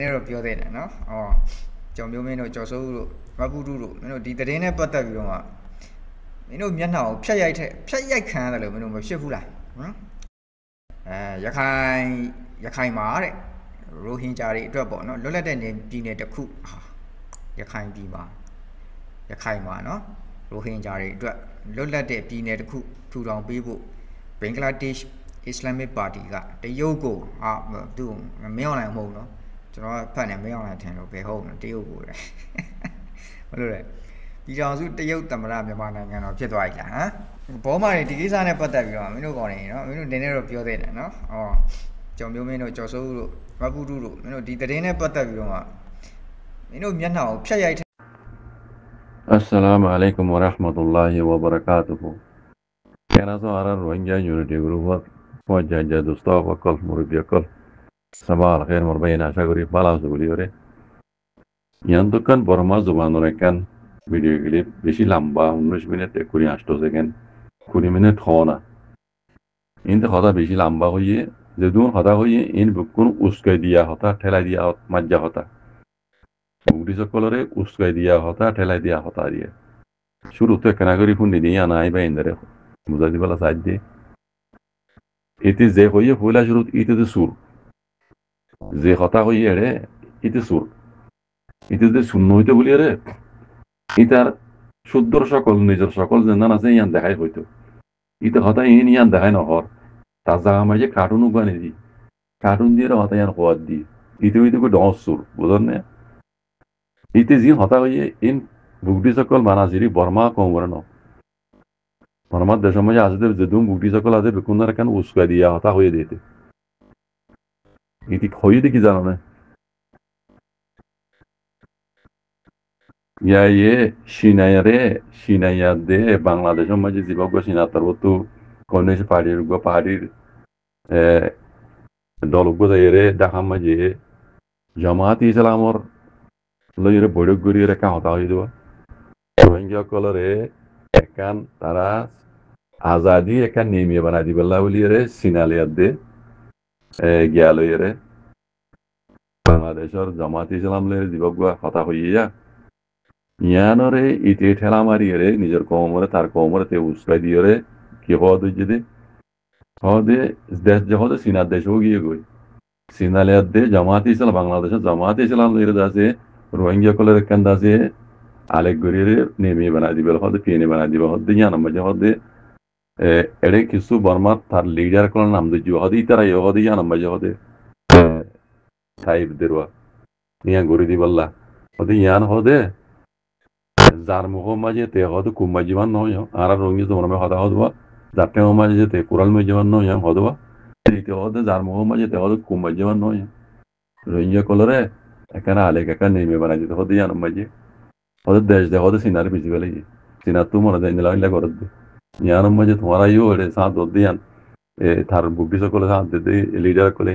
နေ့တော့ပြောသေးတယ်နော်ကျော်မျိုးမင်းတို့ကျော်စိုးဦးတို့မပူတူတို့မင်းတို့ဒီသတင်းနဲ့ပတ်သက်ပြီးတော့မှမင်းတို့မျက်နှာကိုဖြတ်ရိုက်ခံရတယ်လို့မင်းတို့မဖြစ်ဘူးလားဟမ်ရခိုင်မှာတဲ့ရိုဟင်ဂျာတွေအတွက်ပေါ့နော်လွတ်လပ်တဲ့ပြည်နယ်တစ်ခုရခိုင်မှာနော်ရိုဟင်ဂျာတွေအတွက်လွတ်လပ်တဲ့ပြည်နယ်တစ်ခုထူထောင်ပေးဖို့ဘင်္ဂလားဒေ့ရှ်အစ္စလာမစ်ပါတီကတရုတ်ကိုသူမင်းအောင်နိုင်မဟုတ်နော်ကျွန်တော်ဖတ်နေမင်းအောင်နိုင်ထင်လို့ဘယ်ဟုတ်လဲတရုတ်ကိုလေမလို့လေပြည်ထောင်စုတရုတ်သမ္မတမြန်မာနိုင်ငံတော်ဖြစ်သွားပြီလားဟမ်ဘောမာတွေဒီကိစ္စနဲ့ပတ်သက်ပြီးတော့မင်းတို့ကောင်းနေနော်မင်းတို့နည်းနည်းတော့ပြောသေးတယ်နော်ကျော်မျိုးမင်းတို့ကျော်စိုးဦးတို့မပူတူတို့မင်းတို့ဒီသတင်းနဲ့ပတ်သက်ပြီးတော့မှမင်းတို့မျက်နှာကိုဖြတ်ရိုက် Assalamu alaikum wa rahmatullahi wa barakatuhu. Kanazo arar Rohingya Unity Group wa jaja dosta wa kal murabbiya sabah al-khair murbayna aşa kori bala söylüyor. Yandukan Burma zubanı kan video klip beşi lamba 19 minut 28 second 20 minut khona. İndi khada beşi lamba hoye zedun khada hoye in bukun uska diya hota thela diya majja hota. बुगड़ी सकलरे उसका दिया होता ठेला दिया होता दिया शुरू तो कनागरी फुंडी दिया ना आई बाइंदरे मुजादी वाला साथ दे इतने जे होये फूला शुरू इतने सुर जे होता होये रे इतने सुर इतने जे सुन्नो इतने बोलिए रे इतार शुद्धर सकल निजर सकल जन्ना से यान देखाई होइतो इतने होता यान देखाई ना और ताजा हमारे कार्टून उगाने दी कार्टून दिए होता यान खुआद दी इतने को डांस सुर बुझने इतने जी होता है इन बुगड़ी सकल मानाजिरी बर्मा कोंगरनो बर्मा देशों में आज देव जदूम बुगड़ी सकल आज बेकुंदर कन उसका दिया होता हुए देते इतनी खोई देखी जानो ने या ये शिनाया दे बांग्लादेशों में जिस बात को शिना तरवतु कोने से पहाड़ी डॉलर को दायरे दाखम में जे जमात इस्लाम और लोग बड़े गुरी रे क्या होता है ये रोहिंग्या कलरे एकान तारा आज़ादी एकान नेमिया बना दी बल्ला बोली रे सिनालिया दे ग्यालो ये रे बांग्लादेश और जमात इस्लाम ले दिवगवा होता हुई या यानो रे इतने ठेला मारी रे निजर कोमरे तार कोमरे ते उसका दियो रे कि बहुत जिदे देश जहाँ दे सिना देश होगी ये कोई सिनालिया दे जमात इस्लाम बांग्लादेश जमात इस्लाम ले रहा से रोहिंग्या कलर कंदा से आलेख गुरीरे नेमी बना दी बेल होते पीने बना दी बहुत दिया नम्बर जो होते एडे किसु बर्मा थार लीडर कलर नाम दे जो होती इतना ये होती या नम्बर जो होते साइब दिरवा निया गुरी दी बल्ला होते यान होते जार मुखो मजे ते होते कुम्मा जीवन नो यो आरा रोहिंग्या तो मन में होता होता जाते हो मजे ते कुराल में जीवन नो यो होता ते होते जार मुखो मजे ते होते कुम्मा जीवन नो यो रोहिंग्या कलर है এখানে আলেক এখানে নেমে বানাই দিতে হতে জানো মাঝে হতে দেশ দে হতে সিনারে পিছি গেলে সিনা তু মনে দেয় নিলাম ইলা করত জানো মাঝে তোমার আইও ওরে সাথ দে জান থার বুকটি সকলে সাথ দে লিডার কোলে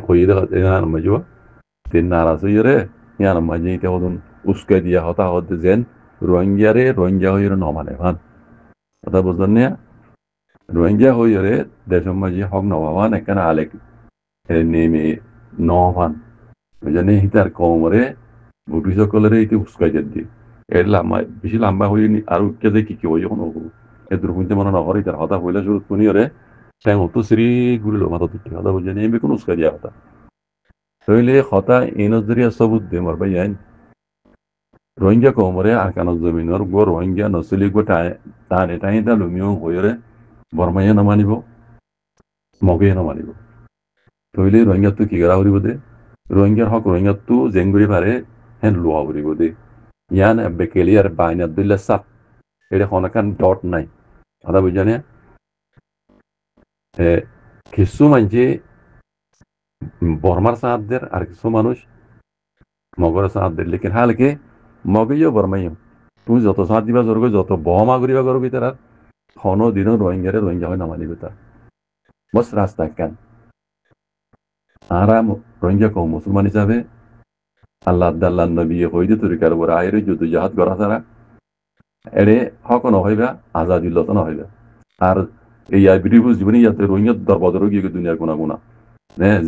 হই দে জানো মাঝে তিন নারাজ হইরে জানো মাঝে তে হদন উস্কে দিয়া হতা হতে জেন রোহিঙ্গা হইরে ন মানে ভান কথা বুঝলেন না রোহিঙ্গা হইরে দেশের মাঝে হক নবান এখানে আলেক নেমে ন ভান জানে হিতার কোমরে বুটি সকলের এইতে উস্কাই দি এর লাম্বা বেশি লম্বা হই আর কেদে কি হই কোন এ দুর্গুনতে মনে না হরি তার হতা হইলা শুরু কোনি রে টাইম তো শ্রী গুলো মাথা তুই হতা বুঝে নেই কোন উস্কাই দিয়া হতা তাইলে হতা ইনজরিয়া সবুত দে মার ভাই আইন রোহিঙ্গা কোমরে আর কানো জমিনর গো রোহিঙ্গা নসলি গো টানে তা লুমিও হইরে বর্মায়ে না মানিব মগে না মানিব তাইলে রোহিঙ্গা তো কি করা হরিব দে रोहिंग्या हक रोहिंग्या तू जेंगुरी बारे हैं लुआवरी बोदे यान बेकेलियर बाइन अब्दुल्ला साथ एडे होनकान डॉट नहीं आधा बुझाने किसु मंजे बर्मार साथ देर आर किसु मानुष मगर साथ देर लेकिन हाल के मगयो बर्मायो तू जो तो साथ दिबा जरगो जो तो बहमा गुरीबा करो बितर होनो दिनो रोहिंग्या होय नामानी बितर बस रास्ता कान आराम रोहिंग्या को मुसलमान हिसाबे अल्लाह नबी হইতে তরিকার উপর আইরে যুদ্ধ জাহাদ করা ছাড়া এড়ে হক ন হইবা আজাদিল্লত ন হইবা আর এই আইবিডিবুস জীবনী যাতে রোহিঙ্গা দরবাদর গিয়ে দুনিয়ার কোনা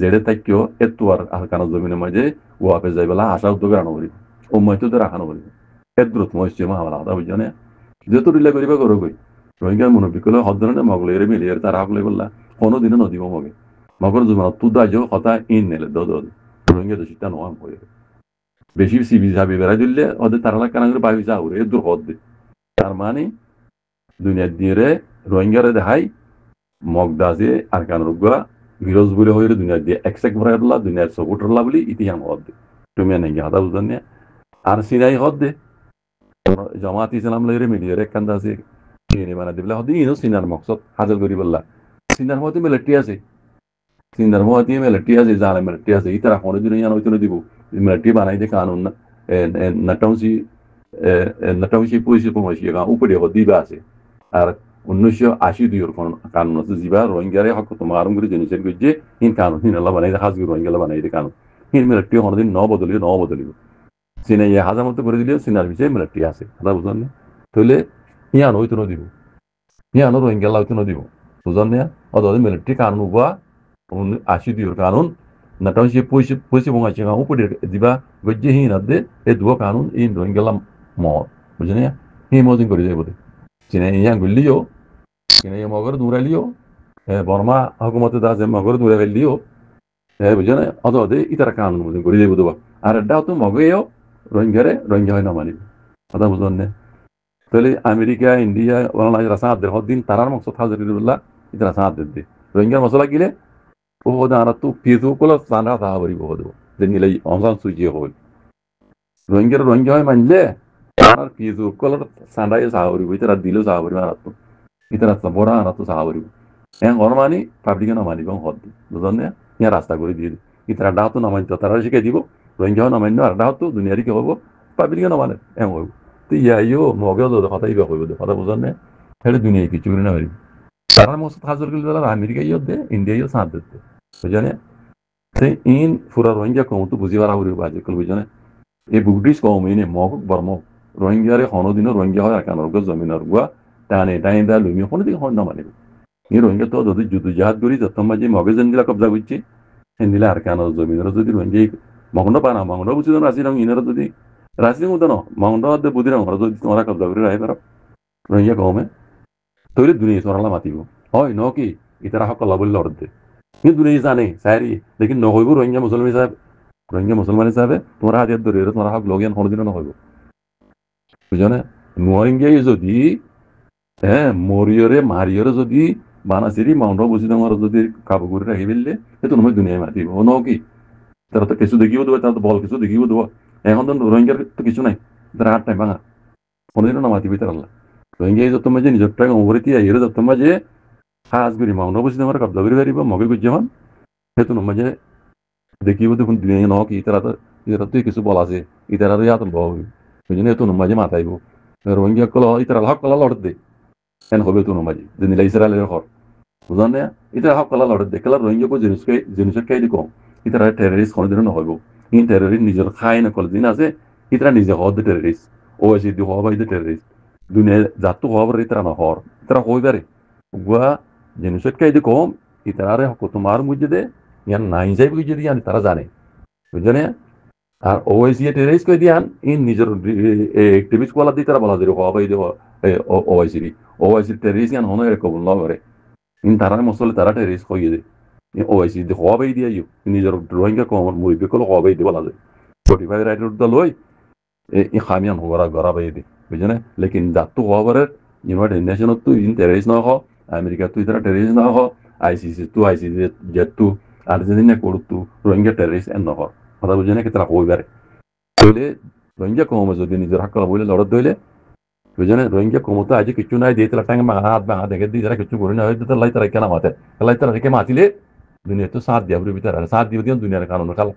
জেডে থাকিও এতো আর কারণ জমিনের মাঝে ওয়াপে যাই বেলা আশা উদ্যোগে আনো করি ও মইতো তো রাখানো করি এদ্রুত মহিষ্য মা আমার আলাদা বুঝছো না যেহেতু রিলে করিবা করো কই রোহিঙ্গার মনোবিকল হদ ধরনের মগলের মিলিয়ে তারা হকলে বললা কোনোদিনও নদীব মগে মগর জমা তু দাজ হতা ইন নেলে রোহিঙ্গা তো সেটা নয় হয়ে বেশি সিবি যাবি বেড়াই দিলে ওদের তারা কানা করে বাইরে যাও রে দূর হদ তার মানে দুনিয়ার দিয়ে রোহিঙ্গারে দেখাই মগদাজে আর কান রুগা বিরোজ বলে হয়ে দুনিয়ার দিয়ে এক্সেক ভরাইলা দুনিয়ার সপোর্টারলা বলি ইতিহাস হদ তুমি নাকি হাদা বুঝলেন আর সিনাই হদ দে জামাত ইসলাম লইরে মিলিয়ে একখান আছে চিনি বানা দিবলা হদি ইনো সিনার মকসদ হাজার করি বললা সিনার মধ্যে মিলিটারি আছে সিনার মধ্যে মিলিটারি আছে জালে মিলিটারি আছে ইতারা কোন দিন ইয়ান হইতো দিব মিলিটারি বানাই দে কানুন নাটাউসি পুলিশ পৌঁছি গা উপরে হদিবা আছে আর 1982 কানুন আছে জিবা রোহিঙ্গারে হক তোমার করে জিনিসের গজে ইন কানুন হিন আল্লাহ বানাই দে হাজগি রোহিঙ্গা বানাই দে কানুন হিন মিলিটারি কোনদিন ন বদলিব সিনে ইয়ে হাজার মতো করে দিলেও সিনার বিষয়ে মিলিটারি আছে কথা বুঝলেন না তাহলে ইয়ান হইতো দিব ইয়ানো রোহিঙ্গা হইতো দিব বুঝলেন না অত মিলিটারি কানুন উবা 82 কানুন নাটাউসি পুলিশ পৌঁছি গা উপরে দিবা গজে হিন আদে এই দুয়া কানুন ইন রোহিঙ্গা মত বুঝলেন না হি মদিন করে যাইব সিনে ইয়ান গুলিও সিনে মগর দূরালিও বর্মা হুকুমতে দা যে মগর দূরে ফেললিও বুঝলেন অত ইতারা কানুন মদিন করে যাইব দেবা আর এটাও তো মগেও রোহিঙ্গা হয় না মানিব কথা বুঝলেন না তাহলে আমেরিকা ইন্ডিয়া ওরা সাথ দেয় হদিন তারার মকসদ হাজার ইতারা সাথ দে রোহিঙ্গার মশলা গিলে ও আর তো পিজু কল সানা সাহাবরি বহু যে নিলে অংশান সুইজি হল রোহিঙ্গা হয় মানলে আর পিজু কল সান্ডাই সাহাবরি ইতারা দিল সাহাবরি মারাতো ইতারা বড়া আনাতো সাহাবরি মানি পাবলিকে নামানিব হদ বুঝলেন না ইয়া রাস্তা করে দিয়ে ইতারা ডাহতো নামানিত তারা শিখে দিব রোহিঙ্গা নামান্য আর ডাহতো দুনিয়ারি কি হব পাবলিকে নামানে হইব তো ইয়াইও মগেও কথা ইবা হইব কথা বুঝলেন না সেটা দুনিয়ায় কিছু করে না পারিব তারা মকসদ হাজার করলে আমেরিকা ইয়ে দে ইন্ডিয়া সাথ দিতে বুঝলেন ইন পুরা রোহিঙ্গা কমতো বুঝিবার আবরি বাজিকল বুঝলেন এই বুকডিস কম ইনে মগ বর্ম রোহিঙ্গারে কোনোদিনও রোহিঙ্গা হয় আর কানর জমিনের গুয়া টানে টাইন দা লুমি কোনোদিন হয় না মানিব এই রোহিঙ্গা তো যদি যুদ্ধ জাহাজ করি যত মাঝে মগে জেন্দিলা কবজা করছে হেন্দিলা আর কানর জমিনের যদি রোহিঙ্গা মগন পানা মগন বুঝিদ রাশি রং ইনার যদি রাশি মতো ন মগন বুঝি রং যদি তোমরা কবজা করে রাই পারো রোহিঙ্গা কমে তৈরি দুনিয়া সরালা মাতিব হয় ন কি ইতারা হক আল্লাহ বললে অর্ধে কিন্তু দুনিয়া জানে সারি লেকিন নহইব রোহিঙ্গা মুসলমান হিসাবে তোমার হাতিয়ার ধরে তোমার হক লগিয়ান কোনোদিনও নহইব বুঝলে রোহিঙ্গাই যদি মারিয়রে যদি বানাচিরি মাউন্ট বুঝি তোমার যদি কাবু করে রাখি ফেললে সেইটো নহয় দুনিয়ায় মাতিব ন কি তারা তো কিছু দেখিব দেবো তারা তো বল কিছু দেখিব দেবো এখন তো রোহিঙ্গার তো কিছু নাই তারা হাত টাইম ভাঙা কোনোদিনও না মাতিবি তার আল্লাহ রোহিঙ্গা যত মাঝে নিজের টাকা উভরিতে এর যত মাঝে সাজ করি মাউন্ট বুঝি তোমার কবজা করে পারিব মগে গুজ্জামান সেইটো মাঝে দেখিব দেখুন দুনিয়া ন কি ইতারা তো কিছু বল আছে ইতারা ইয়াত বুঝলি সেইটো মাঝে মাতাইব রোহিঙ্গা কল ইতারা হক কলা লড়ত দে এন হবে তো মাঝে যে নিলা ইসরায়েলের ঘর বুঝলেন না ইতারা হক কলা লড়ত দে কেলা রোহিঙ্গা জিনিসের খাই কম ইতারা টেররিস্ট কোনোদিনও নহব ইন টেররিস্ট নিজের খাই না কল দিন আছে ইতারা নিজে হওয়ার দে টেররিস্ট ও এসে দি হওয়া বাই দে টেররিস্ট দুনিয়া জাতু হওয়ার ইতারা নহর ইতারা হই পারে গুয়া জিনিসের খাই কম ইতারা হক তোমার মুঝে দে ইয়ান নাই যাই বুঝে দিয়ে তারা জানে বুঝলেন আর ওআইসি টেররিস্ট করে দিয়ান ইন নিজের এক্টিভিস্ট কোলা দিয়ে তারা বলা যায় হওয়া বাই দেওয়া ওআইসি টেররিস্ট ইয়ান হনো কবুল ন করে ইন তারা মসলে তারা টেররিস্ট হয়ে দেয় ওআইসি হওয়া বাই দিয়ে নিজের রোহিঙ্গা কম মুরব্বী কল হওয়া বাই দিয়ে বলা যায় 45 রাইটের লই ই খামিয়ান হওয়ার গড়া বাই দিয়ে বুঝলেন লেকিন জাতু হওয়ার ইউনাইটেড নেশনত তো ইন টেররিস্ট না হয় আমেরিকা তো ইতারা টেররিস্ট না হয় আইসিসি জেটু আর্জেন্টিনা করতু রোহিঙ্গা টেররিস্ট এন নহর কথা বুঝে না কি তারা হই পারে তাহলে রোহিঙ্গা কম যদি নিজের হাক্কা বলে লড়ত দইলে বুঝে না রোহিঙ্গা কমতো আজ কিছু নাই দিয়ে তারা টাঙ্গে হাত ভাঙা দেখে দিয়ে তারা কিছু করে না হয়তো লাই তারা কেনা মাতে লাই তারা রেখে মাতিলে দুনিয়া তো সাথ দিয়া ভিতরে সাথ দিব দিয়ে দুনিয়ার কারণ খালা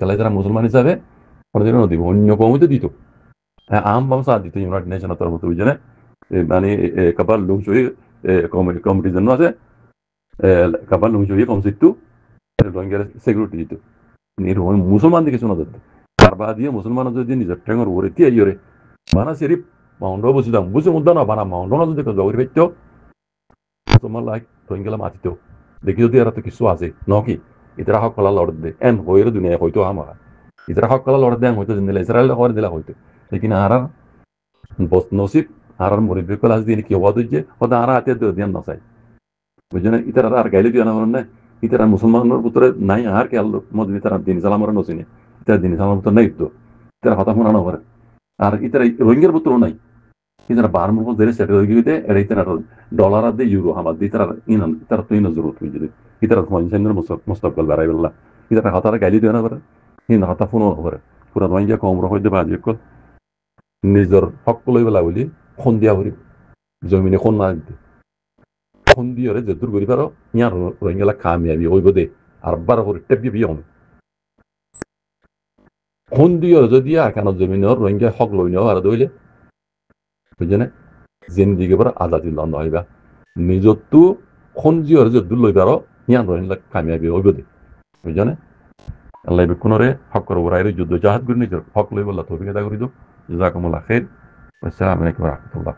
খেলাই তারা মুসলমান হিসাবে কোনোদিনও দিব অন্য কমতো দিত আম বাম সাথ দিত ইউনাইটেড নেশনের তরফ বুঝে না মানে কাবার লোক সহি কমিটির জন্য আছে কাবার লোক সহি কম সিটু রোহিঙ্গার সিকিউরিটি দিত মুসলমান দিকে শোনা যেত তার বাদ দিয়ে মুসলমান যদি নিজের ঠেঙর ওরে তিয়া ইয়ে বানা সেরি মাউন্ড বসিলাম বুঝে মুদ্রা না বানা মাউন্ড না যদি জগরি পাইত মুসলমান লাইক রোহিঙ্গা মাতিত দেখি যদি এরা তো কিছু আছে ন কি ইতরা হকলা লড় দে এন হইর দুনিয়া হয়তো আমরা ইতরা হকলা লড় দে হয়তো দিন ইসরায়েল হওয়ার দিলা হয়তো লেকিন আর বস নসিব আর মুরিদ কল আজ দিন কি হওয়া দইছে ওদা আর হাতে দিন না চাই বুঝছেন ইতারা আর গাইলে দিও না মানে ইতারা মুসলমানের ভিতরে নাই আর কে আল্লাহ মদিনা ইতারা দিন সালামের নসিনে ইতারা দিন সালামের ভিতরে নাই তো ইতারা কথা শোনানো করে আর ইতারা রোহিঙ্গার ভিতরেও নাই ইতারা বার মুখ ধরে সেটা হয়ে গিয়ে এর ইতারা ডলার আর দে ইউরো আমার ইতারা ইনান ইতারা তো ইনা জরুরত হয়ে যদি ইতারা মঞ্চেন্দ্র মুস্তাকবাল বাড়াই বললা ইতারা কথাটা গাইলে দিও না করে ইন কথা ফোনও করে পুরা রোহিঙ্গা কম হইতে বাজি কল নিজের হক লই বেলা বলি খন দিয়া ভরি জমিনে খন না দিতে খন দিয়ে যে দূর করি পারো ইয়ার রোহিঙ্গালা কামিয়াবি হইব দে আর বার করে টেপি বিয়ে হবে খন দিয়ে যদি একান জমিনের রোহিঙ্গা হক লই নেওয়া আর দইলে বুঝছেনে জিন্দিগি পর আজাদি লন্ড হইবা নিজর তো খন দিয়ে যে দূর লই পারো ইয়ার রোহিঙ্গা কামিয়াবি হইব দে বুঝছেনে আল্লাহ বিকুনরে হক করে ওরাইরে যুদ্ধ জাহাজ করে নিজের হক লই বললা তৌফিক আদা করি দো জাযাকুমুল্লাহ খাইর আসসালামু আলাইকুম ওয়া রাহমাতুল্লাহ